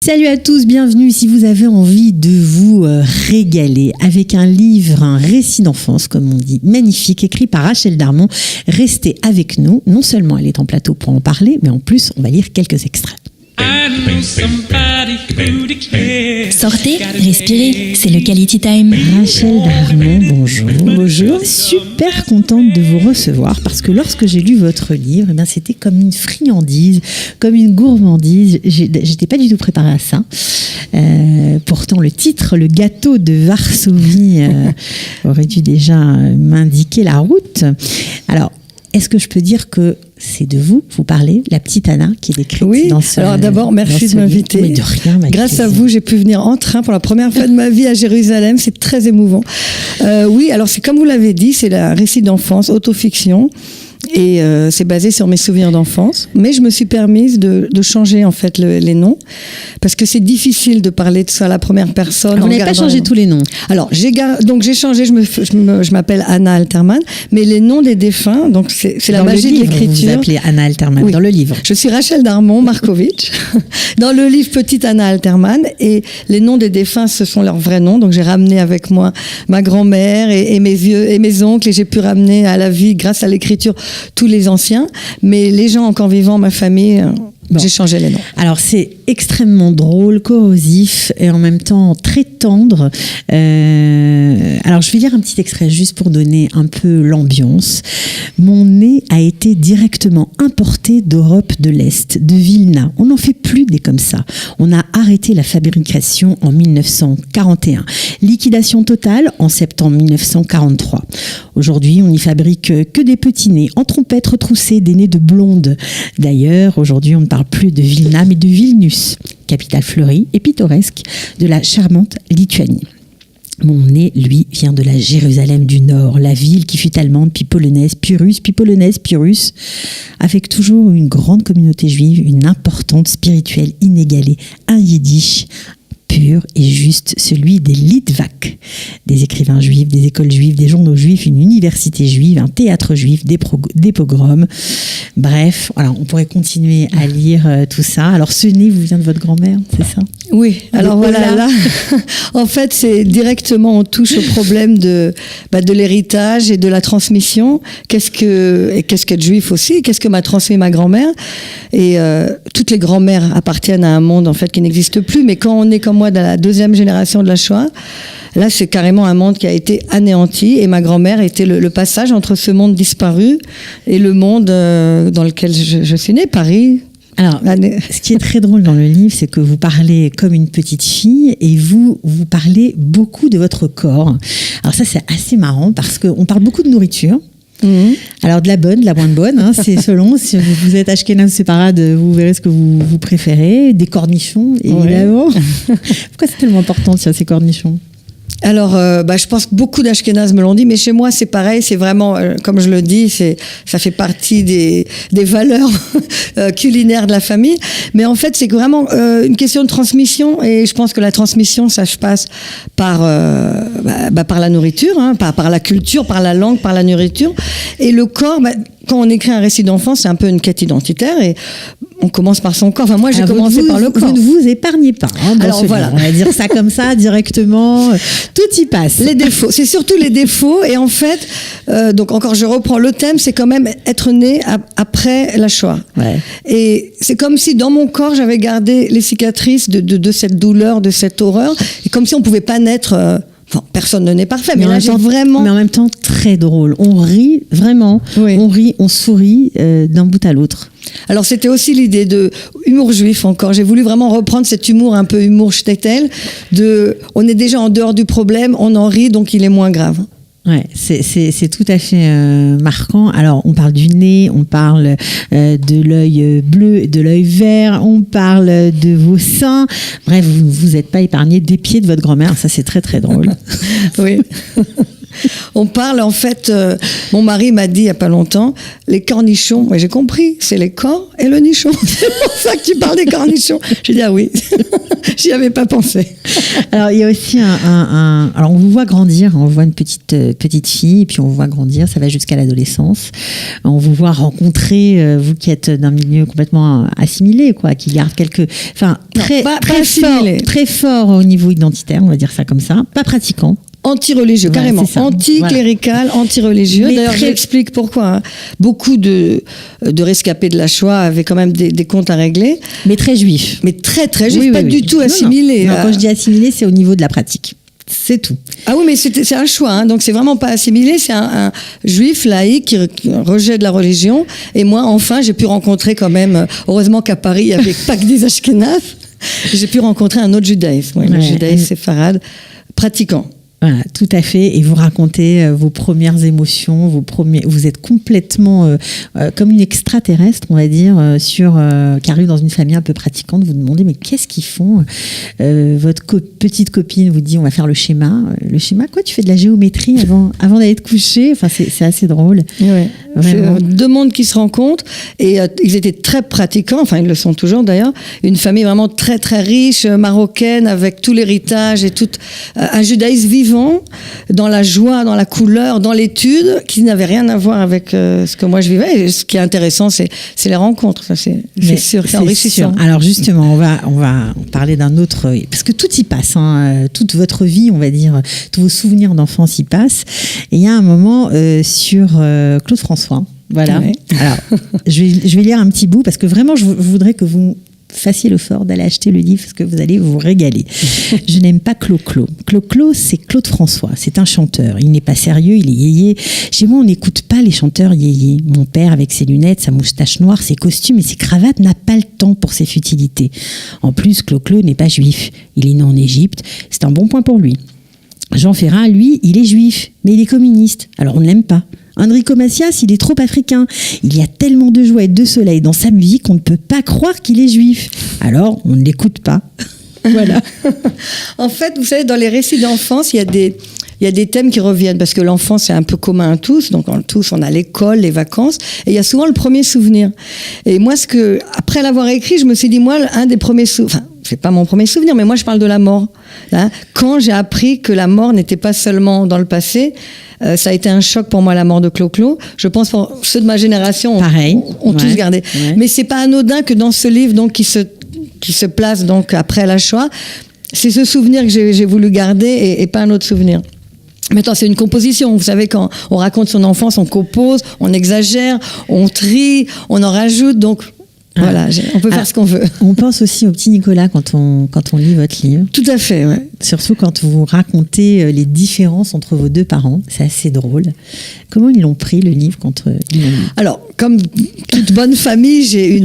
Salut à tous, bienvenue. Si vous avez envie de vous régaler avec un livre, un récit d'enfance, comme on dit, magnifique, écrit par Rachel Darmon, restez avec nous. Non seulement elle est en plateau pour en parler, mais en plus, on va lire quelques extraits. Sortez, respirez, c'est le Quality Time. Rachel Darmon, bonjour. Bonjour. Super contente de vous recevoir parce que lorsque j'ai lu votre livre, c'était comme une friandise, comme une gourmandise. J'étais pas du tout préparée à ça. Pourtant, le titre, le gâteau de Varsovie, aurait dû déjà m'indiquer la route. Alors, est-ce que je peux dire que c'est de vous parlez, la petite Anna qui est décrite dans ce livre? Alors d'abord, merci de m'inviter. Mais de rien, grâce à vous, j'ai pu venir en train pour la première fois de ma vie à Jérusalem. C'est très émouvant. Oui, alors c'est comme vous l'avez dit, c'est un récit d'enfance, autofiction. Et c'est basé sur mes souvenirs d'enfance. Mais je me suis permise de changer en fait les noms. Parce que c'est difficile de parler de ça à la première personne. Alors, vous n'avez pas changé tous les noms? Alors, j'ai changé, je m'appelle Anna Alterman. Mais les noms des défunts, donc c'est la magie de l'écriture. Vous vous appelez Anna Alterman, oui. Dans le livre. Je suis Rachel Darmon Markovitch. Dans le livre Petite Anna Alterman. Et les noms des défunts, ce sont leurs vrais noms. Donc j'ai ramené avec moi ma grand-mère et mes vieux et mes oncles. Et j'ai pu ramener à la vie, grâce à l'écriture, tous les anciens, mais les gens encore vivants, ma famille, j'ai changé les noms. Alors c'est extrêmement drôle, corrosif et en même temps très tendre. Alors je vais lire un petit extrait juste pour donner un peu l'ambiance. Mon nez a été directement importé d'Europe de l'Est, de Vilna. On n'en fait plus des comme ça. On a arrêté la fabrication en 1941. Liquidation totale en septembre 1943. Aujourd'hui, on n'y fabrique que des petits nez en trompette retroussée, des nez de blonde. D'ailleurs, aujourd'hui, on ne parle plus de Vilna, mais de Vilnius, capitale fleurie et pittoresque de la charmante Lituanie. Mon nez, lui, vient de la Jérusalem du Nord, la ville qui fut allemande, puis polonaise, puis russe, avec toujours une grande communauté juive, une importante spirituelle inégalée, un yiddish pur et juste, celui des Litvaks, des écrivains juifs, des écoles juives, des journaux juifs, une université juive, un théâtre juif, des pogroms. Bref, voilà, on pourrait continuer à lire tout ça. Alors, ce nez vous vient de votre grand-mère, c'est ça? Oui, alors voilà, là, en fait, c'est directement, on touche au problème de l'héritage et de la transmission. Qu'est-ce qu'être juif aussi? Qu'est-ce que m'a transmis ma grand-mère? Et toutes les grand-mères appartiennent à un monde, en fait, qui n'existe plus. Mais quand on est comme moi dans la deuxième génération de la Shoah, là, c'est carrément un monde qui a été anéanti. Et ma grand-mère était le passage entre ce monde disparu et le monde dans lequel je suis née, Paris. Alors, ce qui est très drôle dans le livre, c'est que vous parlez comme une petite fille et vous parlez beaucoup de votre corps. Alors ça, c'est assez marrant parce qu'on parle beaucoup de nourriture. Mmh. Alors de la bonne, de la moins bonne, c'est selon. Si vous êtes ashkénaze ou séfarade, vous verrez ce que vous préférez. Des cornichons, évidemment. Ouais. Pourquoi c'est tellement important ces cornichons? Alors, je pense que beaucoup d'Ashkénazes me l'ont dit, mais chez moi, c'est pareil, c'est vraiment, comme je le dis, ça fait partie des valeurs culinaires de la famille. Mais en fait, c'est vraiment une question de transmission, et je pense que la transmission, ça se passe par la nourriture, par la culture, par la langue, par la nourriture. Et le corps, quand on écrit un récit d'enfance, c'est un peu une quête identitaire, et on commence par son corps. Enfin, moi, j'ai commencé par le corps. Vous ne vous épargnez pas. Alors voilà, on va dire ça comme ça directement. Tout y passe. Les défauts, c'est surtout les défauts. Et en fait, donc encore, je reprends le thème, c'est quand même être né après la Shoah. Ouais. Et c'est comme si dans mon corps, j'avais gardé les cicatrices de cette douleur, de cette horreur. Et comme si on pouvait pas naître. Personne ne n'est parfait, mais là, j'ai vraiment. Mais en même temps, très drôle. On rit vraiment. Oui. On rit, on sourit d'un bout à l'autre. Alors, c'était aussi l'idée de humour juif encore. J'ai voulu vraiment reprendre cet humour un peu humour shtetl. On est déjà en dehors du problème, on en rit, donc il est moins grave. Ouais, c'est tout à fait marquant. Alors, on parle du nez, on parle de l'œil bleu et de l'œil vert, on parle de vos seins. Bref, vous n'êtes pas épargné des pieds de votre grand-mère. Ça, c'est très, très drôle. Oui. On parle, en fait, mon mari m'a dit il n'y a pas longtemps, les cornichons, j'ai compris, c'est les corps et le nichon. C'est pour ça que tu parles des cornichons. J'ai dit, ah oui. J'y avais pas pensé. Alors, il y a aussi alors, on vous voit grandir, on voit une petite fille, et puis on vous voit grandir, ça va jusqu'à l'adolescence. On vous voit rencontrer, vous qui êtes d'un milieu complètement assimilé, quoi, qui garde très fort au niveau identitaire, on va dire ça comme ça, pas pratiquant. Anti-religieux, carrément. Anti-clérical, anti-religieux. D'ailleurs, j'explique pourquoi. Hein. Beaucoup de rescapés de la Shoah avaient quand même des comptes à régler. Mais très juifs. Mais très, très juifs, pas du tout assimilés. Non, quand je dis assimilé, c'est au niveau de la pratique. C'est tout. Ah oui, mais c'est un choix. Hein. Donc, c'est vraiment pas assimilé. C'est un juif laïque qui rejette la religion. Et moi, enfin, j'ai pu rencontrer quand même, heureusement qu'à Paris, il n'y avait pas que des Ashkénazes. J'ai pu rencontrer un autre judaïsme. Oui, le judaïsme séfarade pratiquant. Voilà, tout à fait. Et vous racontez vos premières émotions, vous êtes complètement comme une extraterrestre, on va dire, qui arrive dans une famille un peu pratiquante. Vous demandez, mais qu'est-ce qu'ils font? Votre petite copine vous dit, on va faire le schéma. Le schéma, quoi? Tu fais de la géométrie avant d'aller te coucher? Enfin, c'est assez drôle. Ouais. C'est deux mondes qui se rencontrent. Et ils étaient très pratiquants, enfin, ils le sont toujours d'ailleurs. Une famille vraiment très, très riche, marocaine, avec tout l'héritage et tout un judaïsme vivant, dans la joie, dans la couleur, dans l'étude, qui n'avait rien à voir avec ce que moi je vivais. Et ce qui est intéressant, c'est les rencontres. Ça, c'est sûr, c'est enrichissant. Sûr. Alors justement, on va parler d'un autre, parce que tout y passe, hein, toute votre vie, on va dire, tous vos souvenirs d'enfance y passent. Et il y a un moment sur Claude François. Voilà. Ouais. Alors, je vais lire un petit bout parce que vraiment, je voudrais que vous fassiez l'effort d'aller acheter le livre parce que vous allez vous régaler. Je n'aime pas Clo-Clo. Clo-Clo, c'est Claude François. C'est un chanteur. Il n'est pas sérieux, il est yéyé. Chez moi, on n'écoute pas les chanteurs yéyé. Mon père, avec ses lunettes, sa moustache noire, ses costumes et ses cravates, n'a pas le temps pour ses futilités. En plus, Clo-Clo n'est pas juif. Il est né en Égypte. C'est un bon point pour lui. Jean Ferrat, lui, il est juif, mais il est communiste. Alors, on ne l'aime pas. Enrico Macias, il est trop africain. Il y a tellement de joie et de soleil dans sa musique qu'on ne peut pas croire qu'il est juif. Alors, on ne l'écoute pas. Voilà. En fait, vous savez, dans les récits d'enfance, il y a des thèmes qui reviennent parce que l'enfance, c'est un peu commun à tous. Donc, tous, on a l'école, les vacances. Et il y a souvent le premier souvenir. Et moi, après l'avoir écrit, je me suis dit, moi, un des premiers souvenirs... Enfin, c'est pas mon premier souvenir, mais moi, je parle de la mort. Hein, quand j'ai appris que la mort n'était pas seulement dans le passé, ça a été un choc pour moi, la mort de Clo-Clo. Je pense pour ceux de ma génération ont tous gardé. Ouais. Mais c'est pas anodin que dans ce livre, donc, qui se place donc après la Shoah, c'est ce souvenir que j'ai voulu garder et pas un autre souvenir. Maintenant, c'est une composition. Vous savez, quand on raconte son enfance, on compose, on exagère, on trie, on en rajoute. Donc, voilà, on peut faire ce qu'on veut. On pense aussi au petit Nicolas quand on lit votre livre. Tout à fait, ouais. Surtout quand vous racontez les différences entre vos deux parents. C'est assez drôle. Comment ils l'ont pris, le livre, quand ils l'ont lu? Alors, comme toute bonne famille, j'ai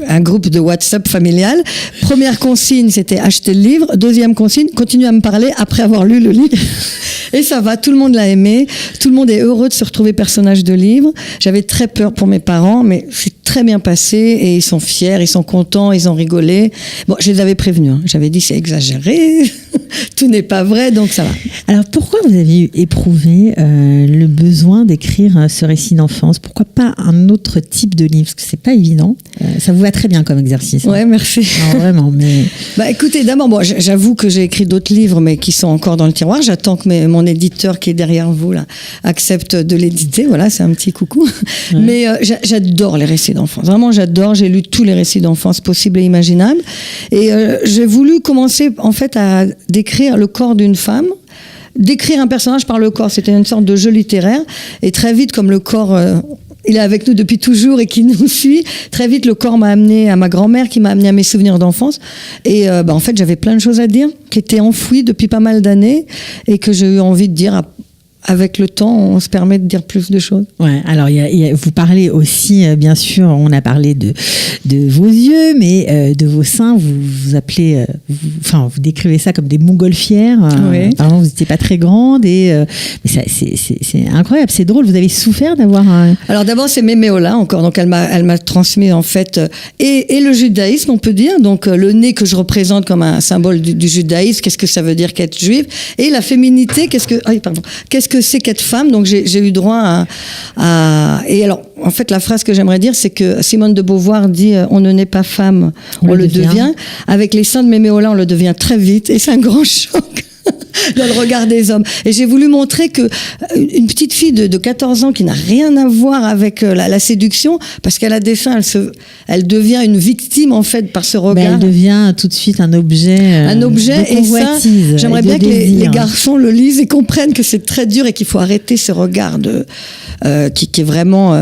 un groupe de WhatsApp familial. Première consigne, c'était acheter le livre. Deuxième consigne, continuer à me parler après avoir lu le livre. Et ça va, tout le monde l'a aimé. Tout le monde est heureux de se retrouver personnage de livre. J'avais très peur pour mes parents, mais c'est très bien passé et ils sont fiers, ils sont contents, ils ont rigolé. Bon, je les avais prévenus. Hein. J'avais dit, c'est exagéré. Tout n'est pas vrai, donc ça va. Alors, pourquoi vous avez éprouvé le besoin d'écrire ce récit d'enfance? Pourquoi pas un autre type de livre? Parce que c'est pas évident. Ça vous va très bien comme exercice. Ouais, merci. Non, vraiment, mais... écoutez, d'abord, bon, j'avoue que j'ai écrit d'autres livres, mais qui sont encore dans le tiroir. J'attends que mon éditeur qui est derrière vous, là, accepte de l'éditer. Voilà, c'est un petit coucou. Ouais. Mais j'adore les récits d'enfance. Vraiment, j'adore. J'ai lu tous les récits d'enfance possibles et imaginables. Et j'ai voulu commencer, en fait, à décrire le corps d'une femme. Décrire un personnage par le corps, c'était une sorte de jeu littéraire. Et très vite, comme le corps, il est avec nous depuis toujours et qui nous suit, très vite, le corps m'a amené à ma grand-mère, qui m'a amené à mes souvenirs d'enfance. Et en fait, j'avais plein de choses à dire, qui étaient enfouies depuis pas mal d'années, et que j'ai eu envie de dire. Avec le temps, on se permet de dire plus de choses. Ouais, alors vous parlez aussi, bien sûr, on a parlé de vos yeux, mais de vos seins, vous appelez, vous décrivez ça comme des montgolfières. Oui. Apparemment, vous n'étiez pas très grande, mais c'est incroyable, c'est drôle. Vous avez souffert d'avoir un... Alors d'abord, c'est Méméola encore, donc elle m'a transmis en fait et le judaïsme, on peut dire, donc le nez que je représente comme un symbole du judaïsme. Qu'est-ce que ça veut dire qu'être juive? Et la féminité, qu'est-ce que que c'est qu'être femme. Donc j'ai eu droit à... Et alors, en fait, la phrase que j'aimerais dire, c'est que Simone de Beauvoir dit « On ne naît pas femme, on le devient ». Avec les seins de Mémé Ola, on le devient très vite. Et c'est un grand choc dans le regard des hommes. Et j'ai voulu montrer que une petite fille de 14 ans qui n'a rien à voir avec la séduction, parce qu'elle a des seins, elle devient une victime en fait par ce regard. Elle devient tout de suite un objet de et ça, j'aimerais bien que les désir. Garçons le lisent et comprennent que c'est très dur et qu'il faut arrêter ce regard qui est vraiment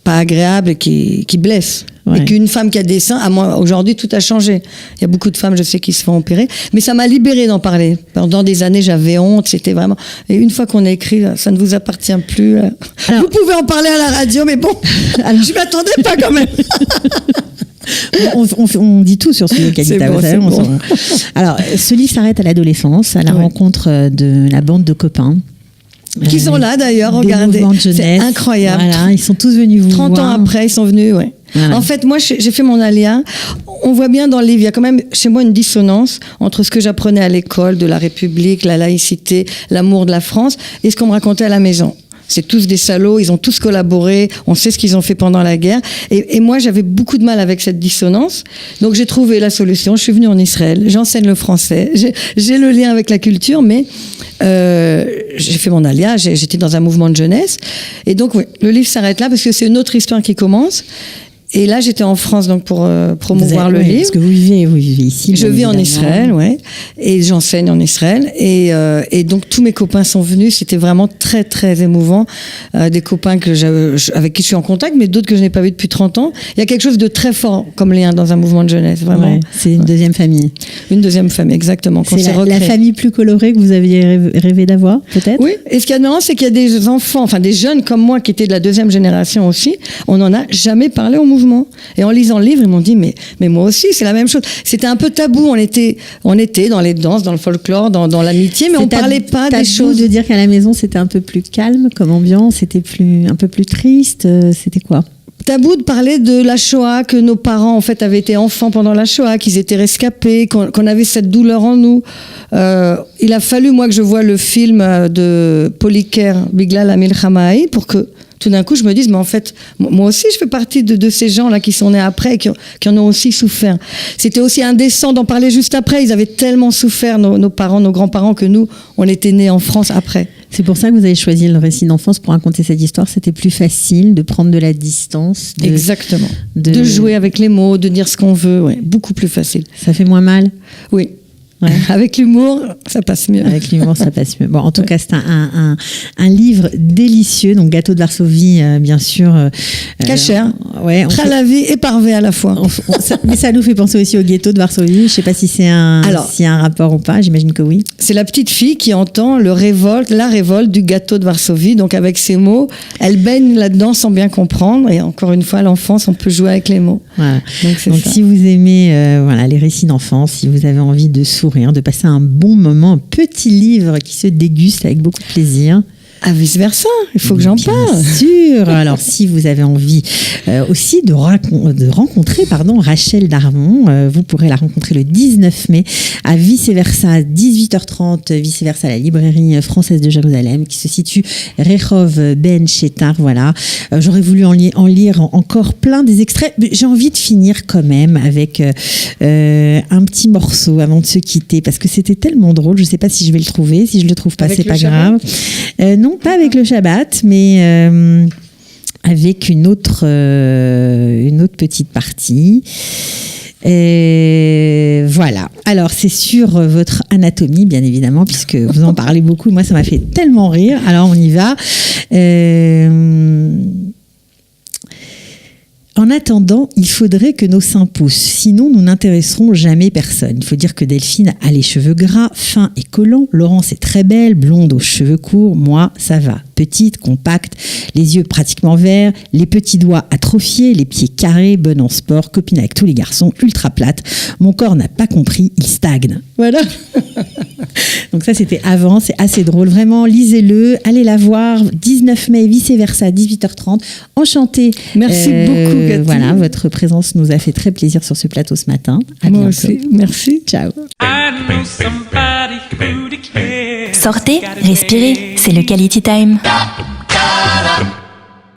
pas agréable et qui blesse. Ouais. Et qu'une femme qui a des seins, à moi, aujourd'hui, tout a changé. Il y a beaucoup de femmes, je sais, qui se font opérer. Mais ça m'a libérée d'en parler. Pendant des années, j'avais honte. C'était vraiment... Et une fois qu'on a écrit, ça ne vous appartient plus. Alors, vous pouvez en parler à la radio, mais bon, alors, je ne m'attendais pas quand même. On dit tout sur ce Kalita. Bon. Alors, ce livre s'arrête à l'adolescence, à la rencontre de la bande de copains. Qui sont là d'ailleurs, regardez. C'est incroyable. Voilà, ils sont tous venus vous 30 voir. ans après, ils sont venus, ouais. Voilà. En fait, moi, j'ai fait mon alia. On voit bien dans le livre, il y a quand même chez moi une dissonance entre ce que j'apprenais à l'école de la République, la laïcité, l'amour de la France, et ce qu'on me racontait à la maison. C'est tous des salauds, ils ont tous collaboré, on sait ce qu'ils ont fait pendant la guerre. Et moi, j'avais beaucoup de mal avec cette dissonance. Donc, j'ai trouvé la solution. Je suis venue en Israël, j'enseigne le français, j'ai le lien avec la culture, mais j'ai fait mon alia, j'étais dans un mouvement de jeunesse. Et donc, oui, le livre s'arrête là parce que c'est une autre histoire qui commence. Et là, j'étais en France donc pour promouvoir le livre. Parce que vous vivez ici. Je vis en Israël, ouais, et j'enseigne en Israël. Et donc tous mes copains sont venus. C'était vraiment très très émouvant. Des copains avec qui je suis en contact, mais d'autres que je n'ai pas vus depuis 30 ans. Il y a quelque chose de très fort comme lien dans un mouvement de jeunesse, vraiment. Ouais, c'est une deuxième famille. Une deuxième famille, exactement. C'est la famille plus colorée que vous aviez rêvé d'avoir, peut-être. Oui. Et ce qu'il y a de marrant, c'est qu'il y a des enfants, enfin des jeunes comme moi qui étaient de la deuxième génération aussi. On n'en a jamais parlé au mouvement. Et en lisant le livre, ils m'ont dit mais moi aussi, c'est la même chose. C'était un peu tabou, on était dans les danses, dans le folklore, dans l'amitié, mais on parlait pas des choses. De dire qu'à la maison, c'était un peu plus calme comme ambiance, c'était un peu plus triste, c'était quoi? Tabou de parler de la Shoah, que nos parents en fait avaient été enfants pendant la Shoah, qu'ils étaient rescapés, qu'on avait cette douleur en nous. Il a fallu moi que je voie le film de Poliker, Biglal Hamilchama pour que tout d'un coup, je me dis, mais en fait, moi aussi, je fais partie de ces gens-là qui sont nés après et qui en ont aussi souffert. C'était aussi indécent d'en parler juste après. Ils avaient tellement souffert, nos parents, nos grands-parents, que nous, on était nés en France après. C'est pour ça que vous avez choisi le récit d'enfance pour raconter cette histoire. C'était plus facile de prendre de la distance. Exactement. De jouer avec les mots, de dire ce qu'on veut. Ouais, beaucoup plus facile. Ça fait moins mal? Oui. Ouais. Avec l'humour, ça passe mieux. Avec l'humour, ça passe mieux. Bon, en tout cas, c'est un livre délicieux. Donc, Gâteau de Varsovie, bien sûr. Cacher. Ouais. Tralavie et Parvé à la fois. Mais ça nous fait penser aussi au ghetto de Varsovie. Je sais pas si c'est un rapport ou pas. J'imagine que oui. C'est la petite fille qui entend la révolte du gâteau de Varsovie. Donc, avec ces mots, elle baigne là-dedans sans bien comprendre. Et encore une fois, l'enfance, on peut jouer avec les mots. Voilà. Donc si vous aimez, les récits d'enfance, si vous avez envie de de passer un bon moment, un petit livre qui se déguste avec beaucoup de plaisir. Ah, vice versa, il faut que j'en parle. Bien sûr. Alors, si vous avez envie aussi de rencontrer Rachel Darmon, vous pourrez la rencontrer le 19 mai à Vice Versa, 18h30, Vice Versa, la librairie française de Jérusalem, qui se situe Rehov Ben Shetar. Voilà. J'aurais voulu en lire encore plein des extraits. Mais j'ai envie de finir quand même avec un petit morceau avant de se quitter, parce que c'était tellement drôle. Je ne sais pas si je vais le trouver. Si je le trouve pas, avec c'est pas grave. Non, pas avec le Shabbat, mais avec une autre petite partie. Et voilà. Alors, c'est sur votre anatomie, bien évidemment, puisque vous en parlez beaucoup. Moi, ça m'a fait tellement rire. Alors, on y va. En attendant, il faudrait que nos seins poussent, sinon nous n'intéresserons jamais personne. Il faut dire que Delphine a les cheveux gras, fins et collants. Laurence est très belle, blonde aux cheveux courts. Moi, ça va. Petite, compacte, les yeux pratiquement verts, les petits doigts atrophiés, les pieds carrés, bonne en sport, copine avec tous les garçons, ultra plate. Mon corps n'a pas compris, il stagne. Voilà. Donc ça, c'était avant, c'est assez drôle. Vraiment, lisez-le, allez la voir. 19 mai, Vice Versa, 18h30. Enchantée. Merci beaucoup, Cathy. Voilà, votre présence nous a fait très plaisir sur ce plateau ce matin. À Moi bientôt. aussi. Merci. Ciao. Sortez, respirez, c'est le Quality Time.